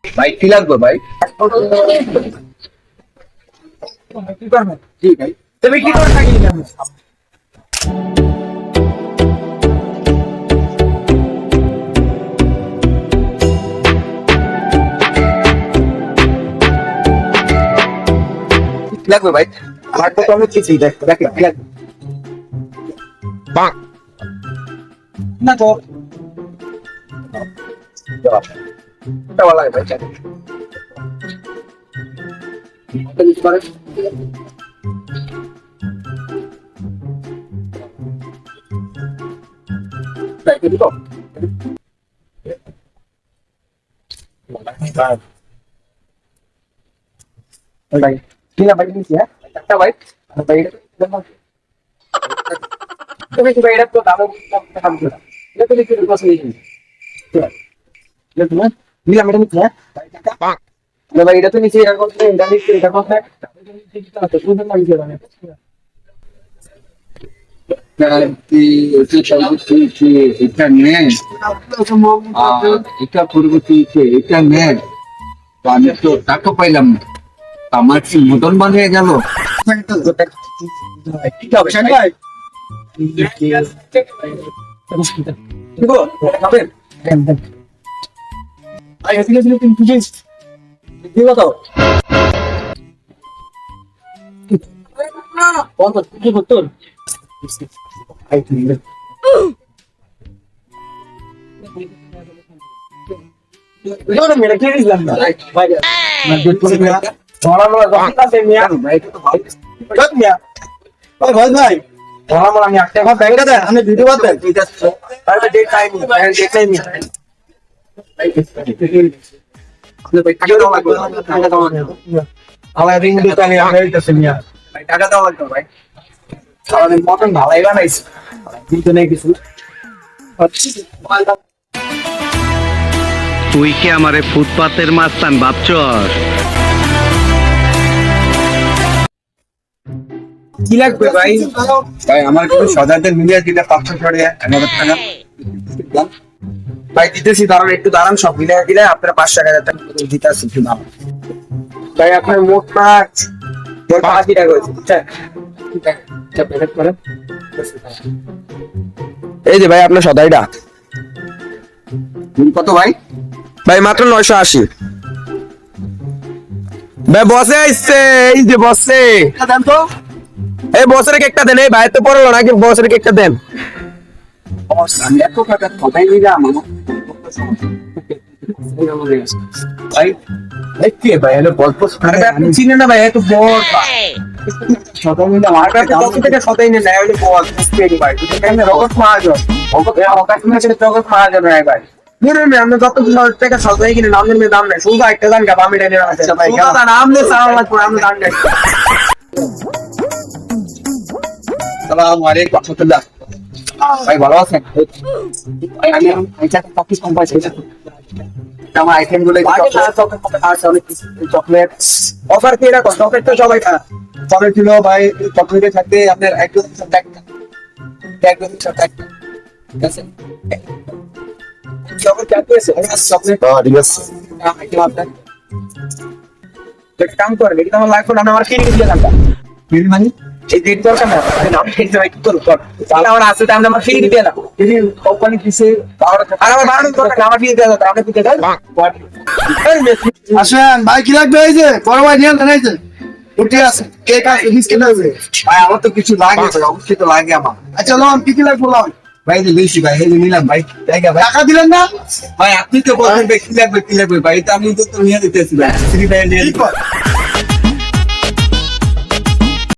ভাই কি লাগবে ভাই? কি করবে? জি ভাই। তুমি কি করে থাকি না? কি লাগবে ভাই? আমার তো আমি কিছুই দেখ দেখ কি লাগবে? বাহ না তো টাকা লাগে ভাই চাই। ইউজ করে তাই কি তো ভাই কি না ভাই নিছি হ্যাঁ একটা ভাই ভাই তুমি কি ভাই এটা তো দাম কাম করে এটা তুমি কি বস নিয়ে তুমি নিলাম এটা নিছি হ্যাঁ না ভাই এটা তো নিচে এটা করতে এটা নিচে এটা করতে তো শুনতে না গিয়ে মানে এটা নেই এটা পূর্ববর্তী এটা নেই আমি তো টাকা পাইলাম না আমার কি মদন বান হয়ে গেল ঠিক হবে শানি ভাই ঠিক আছে দেন দেন আই হেসে গেছিল তুমি বুঝিস কি বাতাও কত কি করতে আই তুমি Yo mira que eres la vaya. Me puse mira. Ahora no vas a hacer mía. Cut mía. Oye, ভাই ভাই। ahora me la mía. Te va a pegar de আমি ভিডিও বাদ দেন। তাহলে ডেট টাইম ডেট টাইম মে। আপনি ভাই টাকা দাও লাগবে। টাকা দাও লাগবে। আমার রিং দিতে আমি আমেরিকাতে মিয়া। ভাই টাকা দাও লাগবে ভাই। সারাদিন মটন ভালাই বানাইছি। দিতে নেই কিছু। তুই কি আমারে ফুটপাতের মাস্তান ভাবছস? কি লাগবে ভাই? ভাই আমার কিছু সদাদের মিলিয়ে দিলে 500 করে 1000 টাকা ভাই দিতেছি দাঁড়ান একটু দাঁড়ান সব মিলিয়ে দিলে আপনারা 5,000 টাকা দিতেছি একটু দাম ভাই আপনার মোট মাছ 5 টাকা হয়েছে বুঝছেন পেমেন্ট করেন এই যে ভাই আপনার সদাইটা কত ভাই ভাই মাত্র 980 ভাই বসে আইছে এই যে বসে দেন তো এই বসের কেকটা দেন এই ভাই তো পড়লো নাকি বসের কেকটা দেন আমি এত টাকা সবাই নিলাম ভাই ভাই কি ভাই হলো গল্প আরে আপনি চিনেন না ভাই এত বড় সবাই মিলে আমার আপনি কত থেকে সদাই নেন এই বল স্পেড ভাই এখানে রকট মারা যায় অকাশ ম্যাচে জগৎ মারা যাবে না ভাই ধরে নে আমরা যত টাকা সদাই কিনে নাম নেই দাম নাই শুধু একটা দান গাব আমি ডাইনে আছে ভাই দাদা নাম নে সালাম আলাইকুম আমরা দান নাই আসসালামু আলাইকুম রাহমাতুল্লাহ ভাই ভালো আছেন ভাই আমি আইটা পাকিস কোম্পানি থেকে আমার আইটেম গুলো চকলেট অফার কি রাখো চকলেট তো সবাই খায় চকলেট কিলো ভাই চকলেটে থাকতে আপনার একদম একদম ঠিক আছে চকলেট কত আছে চকলেট ঠিক আছে আইটেম আপনার এক কাম করে এটা আমার লাগবে না আমার ফ্রি দিয়ে দাও বিল মানে এই ডেট দরকার না নাম ফিক্স হয় কি করব তাহলে আমার আছে তাহলে আমার ফ্রি দিয়ে দাও এই কোম্পানি কিসে আর আমার বাড়ানোর দরকার না, আমার ফ্রি দিয়ে দাও আপনি দিতে দাও আসেন ভাই কি লাগবে এই যে বড় ভাই নিয়ে নেন এই যে উঠে আছে কেক আছে বিস্কিট আছে ভাই আমার তো কিছু লাগে ভাই অবশ্যই তো লাগে আমার আচ্ছা লন কি লাগবে লন ভাই যে বেশি ভাই এই যে নিলাম ভাই জায়গা ভাই টাকা দিলেন না ভাই আপনি তো বলছেন কি লাগবে ভাই এটা আমি তো নিয়ে দিতেছি ভাই ফ্রি ভাই নিয়ে